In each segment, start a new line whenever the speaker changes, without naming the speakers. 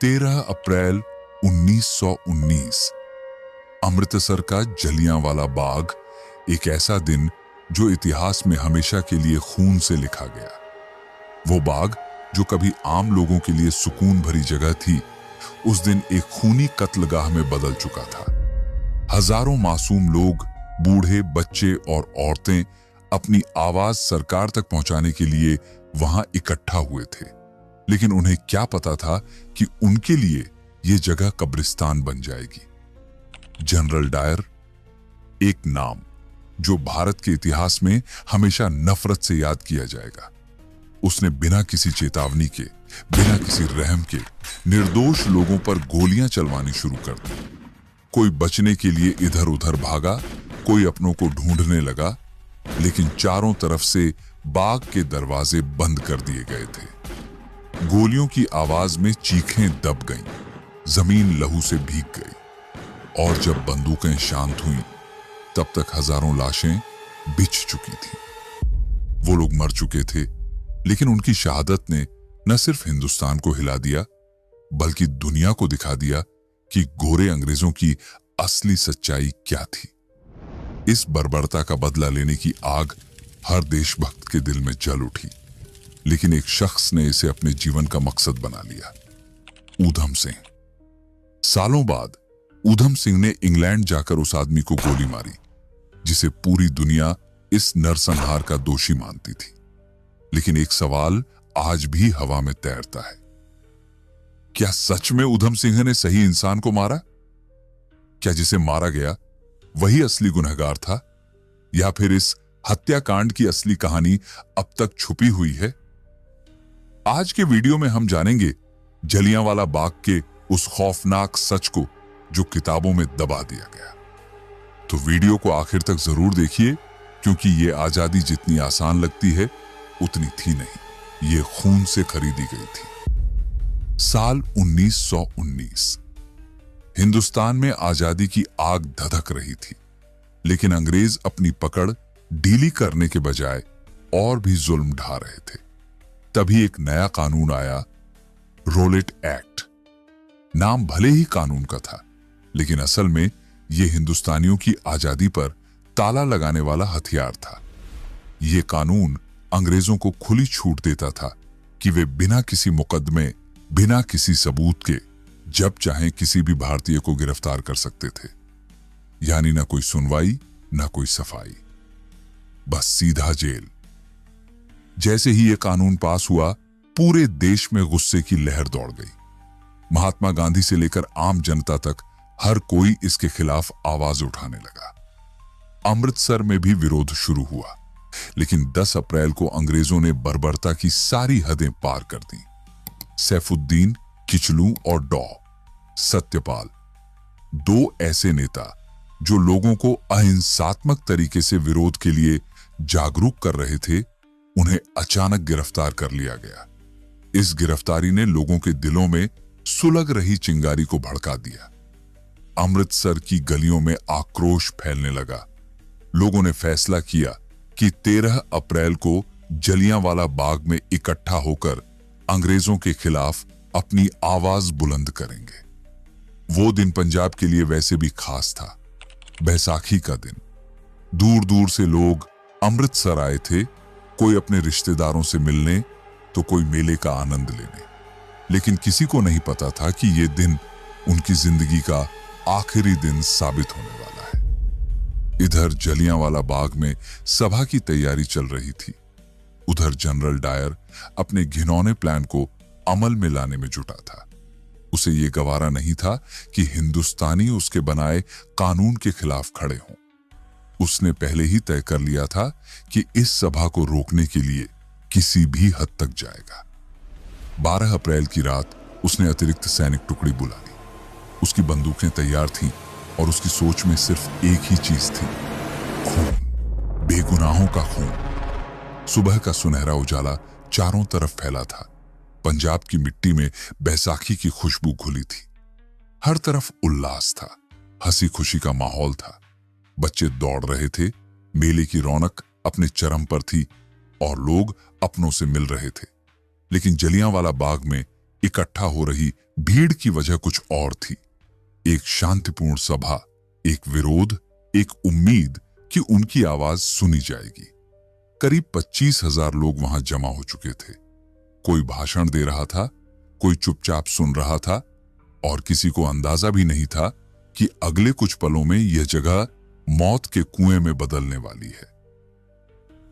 13 अप्रैल 1919 अमृतसर का जलियांवाला बाग, एक ऐसा दिन जो इतिहास में हमेशा के लिए खून से लिखा गया। वो बाग जो कभी आम लोगों के लिए सुकून भरी जगह थी, उस दिन एक खूनी कत्लगाह में बदल चुका था। हजारों मासूम लोग, बूढ़े, बच्चे और औरतें अपनी आवाज सरकार तक पहुंचाने के लिए वहां इकट्ठा हुए थे। लेकिन उन्हें क्या पता था कि उनके लिए यह जगह कब्रिस्तान बन जाएगी। जनरल डायर, एक नाम जो भारत के इतिहास में हमेशा नफरत से याद किया जाएगा। उसने बिना किसी चेतावनी के, बिना किसी रहम के निर्दोष लोगों पर गोलियां चलवानी शुरू कर दी। कोई बचने के लिए इधर उधर भागा, कोई अपनों को ढूंढने लगा, लेकिन चारों तरफ से बाग के दरवाजे बंद कर दिए गए थे। गोलियों की आवाज में चीखें दब गईं, जमीन लहू से भीग गई, और जब बंदूकें शांत हुईं, तब तक हजारों लाशें बिछ चुकी थीं। वो लोग मर चुके थे, लेकिन उनकी शहादत ने न सिर्फ हिंदुस्तान को हिला दिया, बल्कि दुनिया को दिखा दिया कि गोरे अंग्रेजों की असली सच्चाई क्या थी। इस बर्बरता का बदला लेने की आग हर देशभक्त के दिल में जल उठी, लेकिन एक शख्स ने इसे अपने जीवन का मकसद बना लिया, ऊधम सिंह। सालों बाद ऊधम सिंह ने इंग्लैंड जाकर उस आदमी को गोली मारी जिसे पूरी दुनिया इस नरसंहार का दोषी मानती थी। लेकिन एक सवाल आज भी हवा में तैरता है, क्या सच में ऊधम सिंह ने सही इंसान को मारा? क्या जिसे मारा गया वही असली गुनहगार था, या फिर इस हत्याकांड की असली कहानी अब तक छुपी हुई है? आज के वीडियो में हम जानेंगे जलियांवाला बाग के उस खौफनाक सच को जो किताबों में दबा दिया गया। तो वीडियो को आखिर तक जरूर देखिए, क्योंकि ये आजादी जितनी आसान लगती है उतनी थी नहीं। ये खून से खरीदी गई थी। साल 1919। हिंदुस्तान में आजादी की आग धधक रही थी, लेकिन अंग्रेज अपनी पकड़ ढीली करने के बजाय और भी जुल्म ढा रहे थे। तभी एक नया कानून आया, रोलेट एक्ट। नाम भले ही कानून का था, लेकिन असल में यह हिंदुस्तानियों की आजादी पर ताला लगाने वाला हथियार था। यह कानून अंग्रेजों को खुली छूट देता था कि वे बिना किसी मुकदमे, बिना किसी सबूत के जब चाहें किसी भी भारतीय को गिरफ्तार कर सकते थे। यानी ना कोई सुनवाई, ना कोई सफाई, बस सीधा जेल। जैसे ही यह कानून पास हुआ, पूरे देश में गुस्से की लहर दौड़ गई। महात्मा गांधी से लेकर आम जनता तक हर कोई इसके खिलाफ आवाज उठाने लगा। अमृतसर में भी विरोध शुरू हुआ, लेकिन 10 अप्रैल को अंग्रेजों ने बर्बरता की सारी हदें पार कर दी। सैफुद्दीन किचलू और डॉ सत्यपाल, दो ऐसे नेता जो लोगों को अहिंसात्मक तरीके से विरोध के लिए जागरूक कर रहे थे, उन्हें अचानक गिरफ्तार कर लिया गया। इस गिरफ्तारी ने लोगों के दिलों में सुलग रही चिंगारी को भड़का दिया। अमृतसर की गलियों में आक्रोश फैलने लगा। लोगों ने फैसला किया कि 13 अप्रैल को जलियांवाला बाग में इकट्ठा होकर अंग्रेजों के खिलाफ अपनी आवाज बुलंद करेंगे। वो दिन पंजाब के लिए वैसे भी खास था, बैसाखी का दिन। दूर दूर से लोग अमृतसर आए थे, कोई अपने रिश्तेदारों से मिलने, तो कोई मेले का आनंद लेने। लेकिन किसी को नहीं पता था कि यह दिन उनकी जिंदगी का आखिरी दिन साबित होने वाला है। इधर जलियांवाला बाग में सभा की तैयारी चल रही थी, उधर जनरल डायर अपने घिनौने प्लान को अमल में लाने में जुटा था। उसे यह गवारा नहीं था कि हिंदुस्तानी उसके बनाए कानून के खिलाफ खड़े हों। उसने पहले ही तय कर लिया था कि इस सभा को रोकने के लिए किसी भी हद तक जाएगा। 12 अप्रैल की रात उसने अतिरिक्त सैनिक टुकड़ी बुला ली। उसकी बंदूकें तैयार थीं और उसकी सोच में सिर्फ एक ही चीज थी, खून, बेगुनाहों का खून। सुबह का सुनहरा उजाला चारों तरफ फैला था। पंजाब की मिट्टी में बैसाखी की खुशबू घुली थी। हर तरफ उल्लास था, हंसी खुशी का माहौल था। बच्चे दौड़ रहे थे, मेले की रौनक अपने चरम पर थी और लोग अपनों से मिल रहे थे। लेकिन जलियांवाला बाग में इकट्ठा हो रही भीड़ की वजह कुछ और थी। एक शांतिपूर्ण सभा, एक विरोध, एक उम्मीद कि उनकी आवाज सुनी जाएगी। करीब 25,000 लोग वहां जमा हो चुके थे। कोई भाषण दे रहा था, कोई चुपचाप सुन रहा था, और किसी को अंदाजा भी नहीं था कि अगले कुछ पलों में यह जगह मौत के कुएं में बदलने वाली है।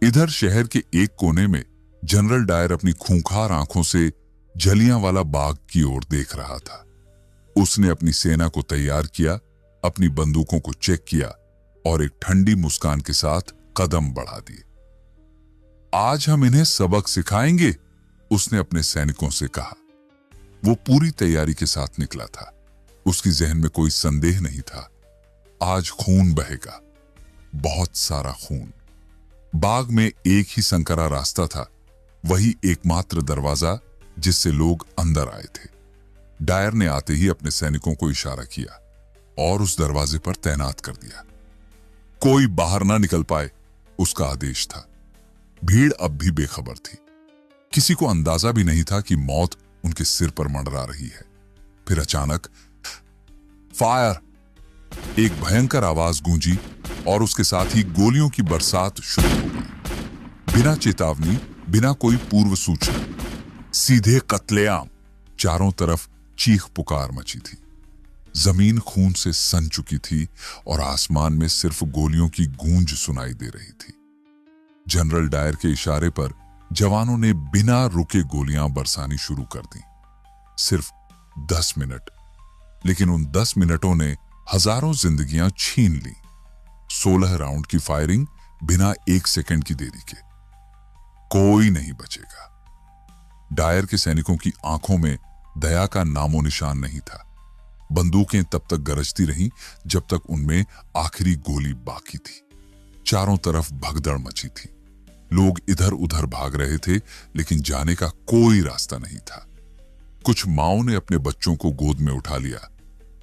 इधर शहर के एक कोने में जनरल डायर अपनी खूंखार आंखों से जलियांवाला बाग की ओर देख रहा था। उसने अपनी सेना को तैयार किया, अपनी बंदूकों को चेक किया और एक ठंडी मुस्कान के साथ कदम बढ़ा दिए। आज हम इन्हें सबक सिखाएंगे, उसने अपने सैनिकों से कहा। वो पूरी तैयारी के साथ निकला था। उसकी जहन में कोई संदेह नहीं था। आज खून बहेगा, बहुत सारा खून। बाग में एक ही संकरा रास्ता था, वही एकमात्र दरवाजा जिससे लोग अंदर आए थे। डायर ने आते ही अपने सैनिकों को इशारा किया और उस दरवाजे पर तैनात कर दिया। कोई बाहर ना निकल पाए, उसका आदेश था। भीड़ अब भी बेखबर थी। किसी को अंदाजा भी नहीं था कि मौत उनके सिर पर मंडरा रही है। फिर अचानक फायर, एक भयंकर आवाज गूंजी और उसके साथ ही गोलियों की बरसात शुरू हो गई। बिना चेतावनी, बिना कोई पूर्व सूचना, सीधे कत्लेआम। चारों तरफ चीख पुकार मची थी। जमीन खून से सन चुकी थी और आसमान में सिर्फ गोलियों की गूंज सुनाई दे रही थी। जनरल डायर के इशारे पर जवानों ने बिना रुके गोलियां बरसानी शुरू कर दी। सिर्फ 10 मिनट, लेकिन उन 10 मिनटों ने हजारों जिंदगियां छीन ली। 16 राउंड की फायरिंग बिना 1 सेकंड की देरी के। कोई नहीं बचेगा। डायर के सैनिकों की आंखों में दया का नामो निशान नहीं था। बंदूकें तब तक गरजती रहीं जब तक उनमें आखिरी गोली बाकी थी। चारों तरफ भगदड़ मची थी। लोग इधर उधर भाग रहे थे, लेकिन जाने का कोई रास्ता नहीं था। कुछ माओं ने अपने बच्चों को गोद में उठा लिया।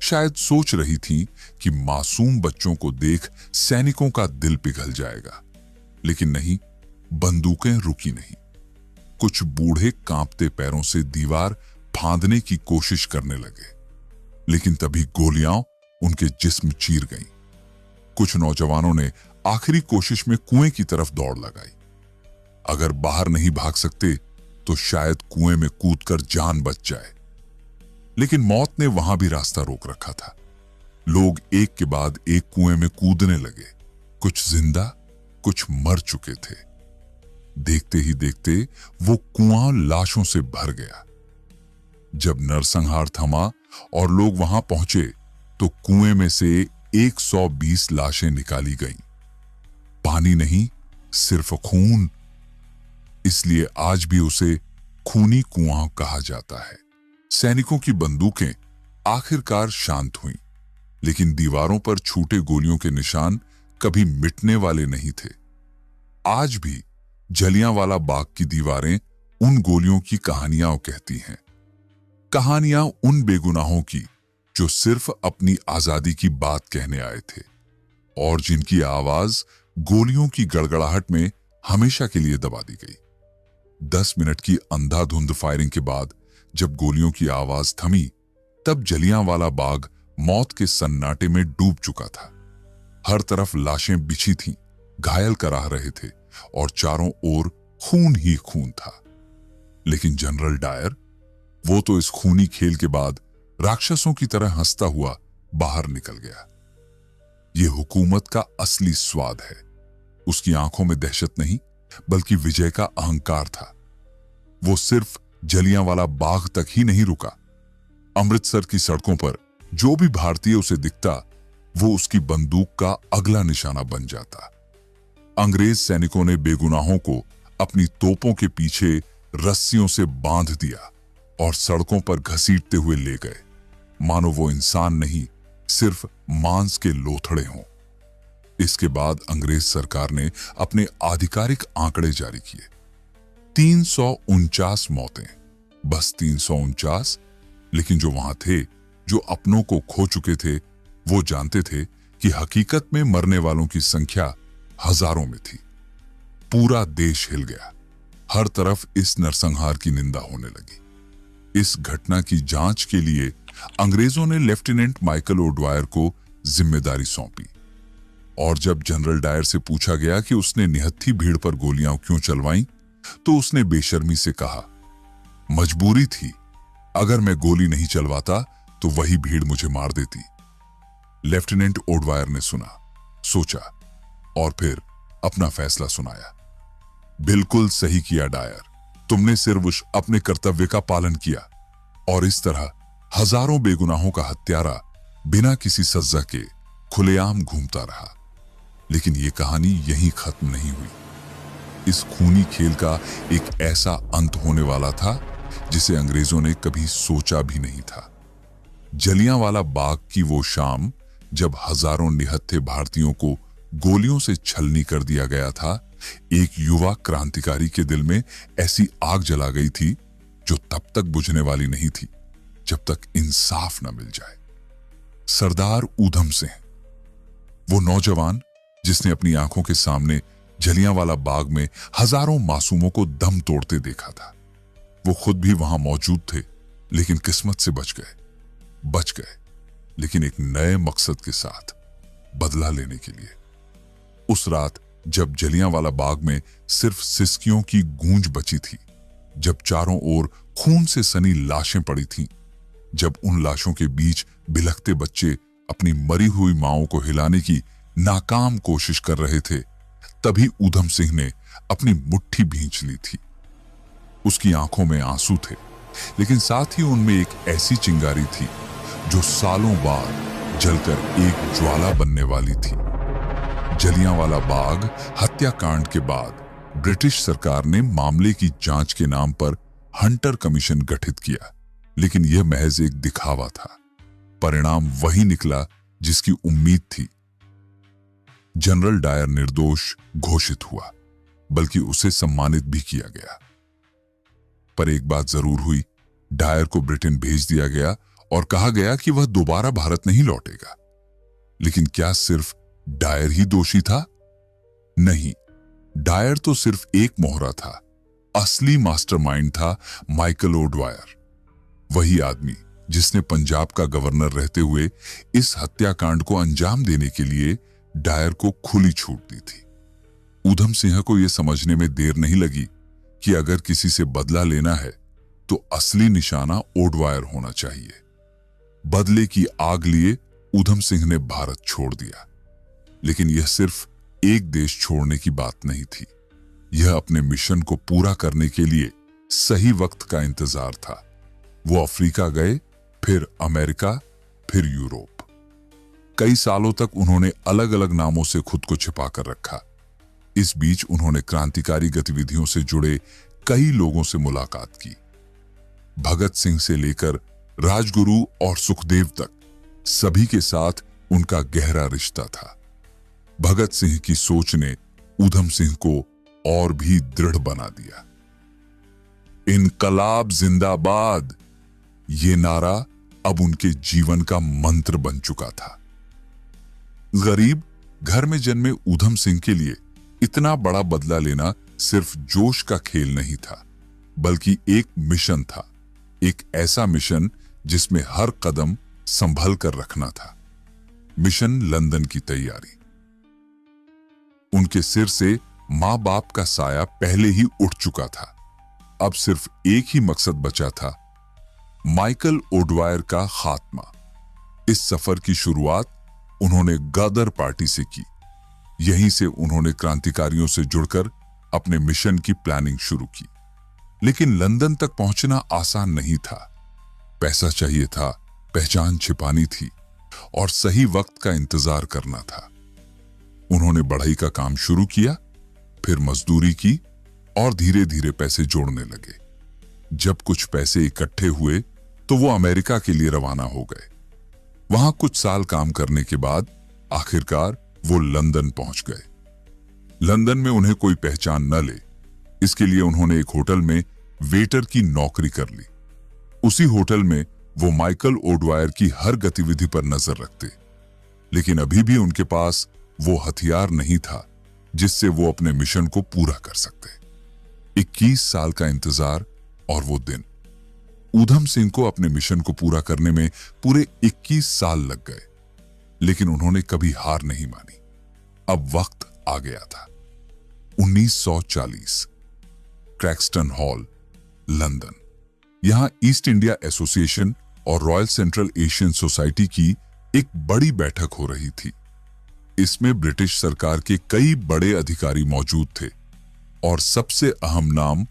शायद सोच रही थीं कि मासूम बच्चों को देख सैनिकों का दिल पिघल जाएगा, लेकिन नहीं, बंदूकें रुकी नहीं। कुछ बूढ़े कांपते पैरों से दीवार फांदने की कोशिश करने लगे, लेकिन तभी गोलियां उनके जिस्म चीर गईं। कुछ नौजवानों ने आखिरी कोशिश में कुएं की तरफ दौड़ लगाई। अगर बाहर नहीं भाग सकते तो शायद कुएं में कूदकर जान बच जाए, लेकिन मौत ने वहां भी रास्ता रोक रखा था। लोग एक के बाद एक कुएं में कूदने लगे। कुछ जिंदा, कुछ मर चुके थे। देखते ही देखते वो कुआं लाशों से भर गया। जब नरसंहार थमा और लोग वहां पहुंचे तो कुएं में से 120 लाशें निकाली गईं। पानी नहीं, सिर्फ खून। इसलिए आज भी उसे खूनी कुआं कहा जाता है। सैनिकों की बंदूकें आखिरकार शांत हुईं, लेकिन दीवारों पर छूटे गोलियों के निशान कभी मिटने वाले नहीं थे। आज भी जलियांवाला बाग की दीवारें उन गोलियों की कहानियां कहती हैं। कहानियां उन बेगुनाहों की जो सिर्फ अपनी आजादी की बात कहने आए थे और जिनकी आवाज गोलियों की गड़गड़ाहट में हमेशा के लिए दबा दी गई। 10 मिनट की अंधाधुंध फायरिंग के बाद जब गोलियों की आवाज थमी, तब जलियांवाला बाग मौत के सन्नाटे में डूब चुका था। हर तरफ लाशें बिछी थीं, घायल कराह रहे थे और चारों ओर खून ही खून था। लेकिन जनरल डायर, वो तो इस खूनी खेल के बाद राक्षसों की तरह हंसता हुआ बाहर निकल गया। ये हुकूमत का असली स्वाद है। उसकी आंखों में दहशत नहीं, बल्कि विजय का अहंकार था। वो सिर्फ जलियांवाला बाग तक ही नहीं रुका। अमृतसर की सड़कों पर जो भी भारतीय उसे दिखता, वो उसकी बंदूक का अगला निशाना बन जाता। अंग्रेज सैनिकों ने बेगुनाहों को अपनी तोपों के पीछे रस्सियों से बांध दिया और सड़कों पर घसीटते हुए ले गए, मानो वो इंसान नहीं, सिर्फ मांस के लोथड़े हों। इसके बाद अंग्रेज सरकार ने अपने आधिकारिक आंकड़े जारी किए। 349 मौतें, बस 349। लेकिन जो वहां थे, जो अपनों को खो चुके थे, वो जानते थे कि हकीकत में मरने वालों की संख्या हजारों में थी। पूरा देश हिल गया। हर तरफ इस नरसंहार की निंदा होने लगी। इस घटना की जांच के लिए अंग्रेजों ने लेफ्टिनेंट माइकल ओडवायर को जिम्मेदारी सौंपी। और जब जनरल डायर से पूछा गया कि उसने निहत्थी भीड़ पर गोलियां क्यों चलवाईं, तो उसने बेशर्मी से कहा, मजबूरी थी, अगर मैं गोली नहीं चलवाता तो वही भीड़ मुझे मार देती। लेफ्टिनेंट ओडवायर ने सुना, सोचा और फिर अपना फैसला सुनाया। बिल्कुल सही किया डायर, तुमने सिर्फ अपने कर्तव्य का पालन किया और इस तरह हजारों बेगुनाहों का हत्यारा बिना किसी सजा के खुलेआम घूमता रहा। लेकिन यह कहानी यहीं खत्म नहीं हुई। इस खूनी खेल का एक ऐसा अंत होने वाला था जिसे अंग्रेजों ने कभी सोचा भी नहीं था। जलियांवाला बाग की वो शाम जब हजारों निहत्थे भारतीयों को गोलियों से छलनी कर दिया गया था, एक युवा क्रांतिकारी के दिल में ऐसी आग जला गई थी जो तब तक बुझने वाली नहीं थी जब तक इंसाफ न मिल जाए। सरदार ऊधम सिंह, वो नौजवान जिसने अपनी आंखों के सामने जलियांवाला बाग में हजारों मासूमों को दम तोड़ते देखा था। वो खुद भी वहां मौजूद थे, लेकिन किस्मत से बच गए, लेकिन एक नए मकसद के साथ, बदला लेने के लिए। उस रात जब जलियांवाला बाग में सिर्फ सिसकियों की गूंज बची थी, जब चारों ओर खून से सनी लाशें पड़ी थीं, जब उन लाशों के बीच बिलखते बच्चे अपनी मरी हुई माओं को हिलाने की नाकाम कोशिश कर रहे थे, तभी ऊधम सिंह ने अपनी मुट्ठी भींच ली थी। उसकी आंखों में आंसू थे, लेकिन साथ ही उनमें एक ऐसी चिंगारी थी जो सालों बाद जलकर एक ज्वाला बनने वाली थी। जलियांवाला बाग हत्याकांड के बाद ब्रिटिश सरकार ने मामले की जांच के नाम पर हंटर कमीशन गठित किया, लेकिन यह महज एक दिखावा था। परिणाम वही निकला जिसकी उम्मीद थी। जनरल डायर निर्दोष घोषित हुआ, बल्कि उसे सम्मानित भी किया गया। पर एक बात जरूर हुई, डायर को ब्रिटेन भेज दिया गया और कहा गया कि वह दोबारा भारत नहीं लौटेगा। लेकिन क्या सिर्फ डायर ही दोषी था? नहीं, डायर तो सिर्फ एक मोहरा था। असली मास्टरमाइंड था माइकल ओडवायर, वही आदमी जिसने पंजाब का गवर्नर रहते हुए इस हत्याकांड को अंजाम देने के लिए डायर को खुली छूट दी थी। ऊधम सिंह को यह समझने में देर नहीं लगी कि अगर किसी से बदला लेना है तो असली निशाना ओडवायर होना चाहिए। बदले की आग लिए ऊधम सिंह ने भारत छोड़ दिया, लेकिन यह सिर्फ एक देश छोड़ने की बात नहीं थी। यह अपने मिशन को पूरा करने के लिए सही वक्त का इंतजार था। वो अफ्रीका गए, फिर अमेरिका, फिर यूरोप। कई सालों तक उन्होंने अलग अलग नामों से खुद को छिपा कर रखा। इस बीच उन्होंने क्रांतिकारी गतिविधियों से जुड़े कई लोगों से मुलाकात की। भगत सिंह से लेकर राजगुरु और सुखदेव तक सभी के साथ उनका गहरा रिश्ता था। भगत सिंह की सोच ने ऊधम सिंह को और भी दृढ़ बना दिया। इनकलाब जिंदाबाद, ये नारा अब उनके जीवन का मंत्र बन चुका था। गरीब घर में जन्मे ऊधम सिंह के लिए इतना बड़ा बदला लेना सिर्फ जोश का खेल नहीं था, बल्कि एक मिशन था। एक ऐसा मिशन जिसमें हर कदम संभल कर रखना था। मिशन लंदन की तैयारी। उनके सिर से मां बाप का साया पहले ही उठ चुका था। अब सिर्फ एक ही मकसद बचा था, माइकल ओडवायर का खात्मा। इस सफर की शुरुआत उन्होंने गदर पार्टी से की। यहीं से उन्होंने क्रांतिकारियों से जुड़कर अपने मिशन की प्लानिंग शुरू की। लेकिन लंदन तक पहुंचना आसान नहीं था। पैसा चाहिए था, पहचान छिपानी थी और सही वक्त का इंतजार करना था। उन्होंने बढ़ई का काम शुरू किया, फिर मजदूरी की और धीरे धीरे पैसे जोड़ने लगे। जब कुछ पैसे इकट्ठे हुए तो वो अमेरिका के लिए रवाना हो गए। वहां कुछ साल काम करने के बाद आखिरकार वो लंदन पहुंच गए। लंदन में उन्हें कोई पहचान न ले, इसके लिए उन्होंने एक होटल में वेटर की नौकरी कर ली। उसी होटल में वो माइकल ओडवायर की हर गतिविधि पर नजर रखते। लेकिन अभी भी उनके पास वो हथियार नहीं था जिससे वो अपने मिशन को पूरा कर सकते। 21 साल का इंतजार और वो दिन। ऊधम सिंह को अपने मिशन को पूरा करने में पूरे 21 साल लग गए, लेकिन उन्होंने कभी हार नहीं मानी। अब वक्त आ गया था। 1940, क्रैक्सटन हॉल, लंदन। यहां ईस्ट इंडिया एसोसिएशन और रॉयल सेंट्रल एशियन सोसाइटी की एक बड़ी बैठक हो रही थी। इसमें ब्रिटिश सरकार के कई बड़े अधिकारी मौजूद थे और सबसे अहम नाम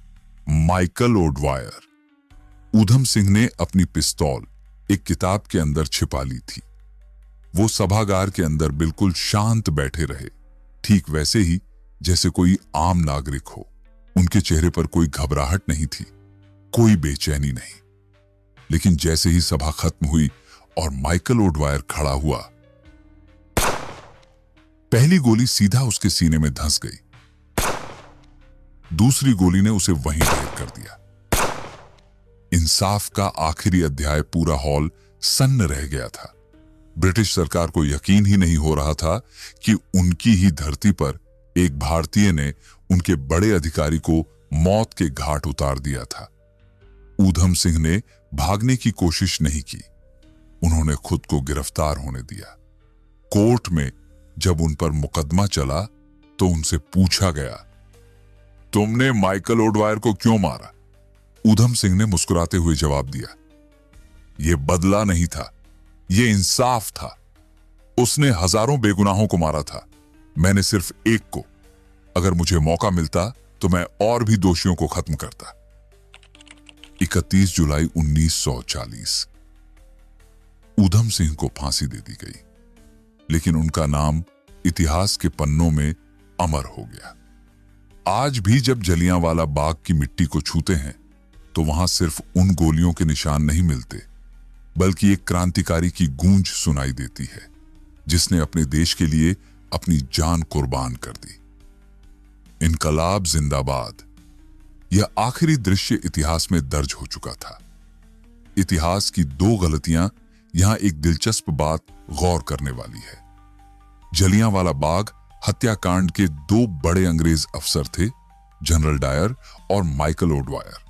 माइकल ओडवायर। ऊधम सिंह ने अपनी पिस्तौल एक किताब के अंदर छिपा ली थी। वो सभागार के अंदर बिल्कुल शांत बैठे रहे, ठीक वैसे ही जैसे कोई आम नागरिक हो। उनके चेहरे पर कोई घबराहट नहीं थी, कोई बेचैनी नहीं। लेकिन जैसे ही सभा खत्म हुई और माइकल ओडवायर खड़ा हुआ, पहली गोली सीधा उसके सीने में धंस गई। दूसरी गोली ने उसे वहीं ढेर कर दिया। इंसाफ का आखिरी अध्याय पूरा हॉल सन्न रह गया था। ब्रिटिश सरकार को यकीन ही नहीं हो रहा था कि उनकी ही धरती पर एक भारतीय ने उनके बड़े अधिकारी को मौत के घाट उतार दिया था। ऊधम सिंह ने भागने की कोशिश नहीं की, उन्होंने खुद को गिरफ्तार होने दिया। कोर्ट में जब उन पर मुकदमा चला तो उनसे पूछा गया, तुमने माइकल ओडवायर को क्यों मारा? ऊधम सिंह ने मुस्कुराते हुए जवाब दिया, यह बदला नहीं था, यह इंसाफ था। उसने हजारों बेगुनाहों को मारा था, मैंने सिर्फ एक को। अगर मुझे मौका मिलता तो मैं और भी दोषियों को खत्म करता। 31 जुलाई 1940, ऊधम सिंह को फांसी दे दी गई, लेकिन उनका नाम इतिहास के पन्नों में अमर हो गया। आज भी जब जलियांवाला बाग की मिट्टी को छूते हैं तो वहां सिर्फ उन गोलियों के निशान नहीं मिलते, बल्कि एक क्रांतिकारी की गूंज सुनाई देती है जिसने अपने देश के लिए अपनी जान कुर्बान कर दी। इनकलाब जिंदाबाद, यह आखिरी दृश्य इतिहास में दर्ज हो चुका था। इतिहास की दो गलतियां, यहां एक दिलचस्प बात गौर करने वाली है। जलियांवाला बाग हत्याकांड के दो बड़े अंग्रेज अफसर थे, जनरल डायर और माइकल ओडवायर।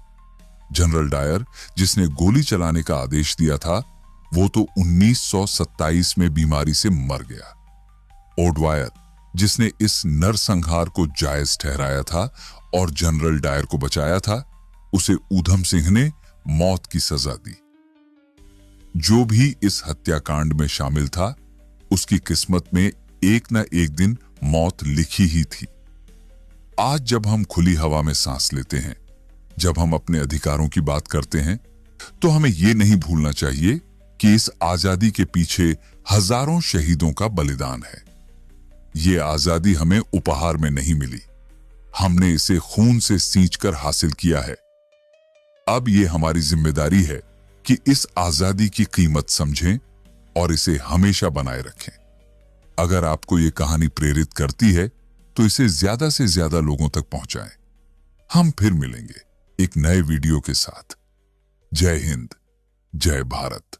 जनरल डायर, जिसने गोली चलाने का आदेश दिया था, वो तो 1927 में बीमारी से मर गया। ओडवायर, जिसने इस नरसंहार को जायज ठहराया था और जनरल डायर को बचाया था, उसे ऊधम सिंह ने मौत की सजा दी। जो भी इस हत्याकांड में शामिल था, उसकी किस्मत में एक न एक दिन मौत लिखी ही थी। आज जब हम खुली हवा में सांस लेते हैं, जब हम अपने अधिकारों की बात करते हैं, तो हमें यह नहीं भूलना चाहिए कि इस आजादी के पीछे हजारों शहीदों का बलिदान है। ये आजादी हमें उपहार में नहीं मिली, हमने इसे खून से सींचकर हासिल किया है। अब ये हमारी जिम्मेदारी है कि इस आजादी की कीमत समझें और इसे हमेशा बनाए रखें। अगर आपको ये कहानी प्रेरित करती है तो इसे ज्यादा से ज्यादा लोगों तक पहुंचाएं। हम फिर मिलेंगे एक नए वीडियो के साथ। जय हिंद, जय भारत।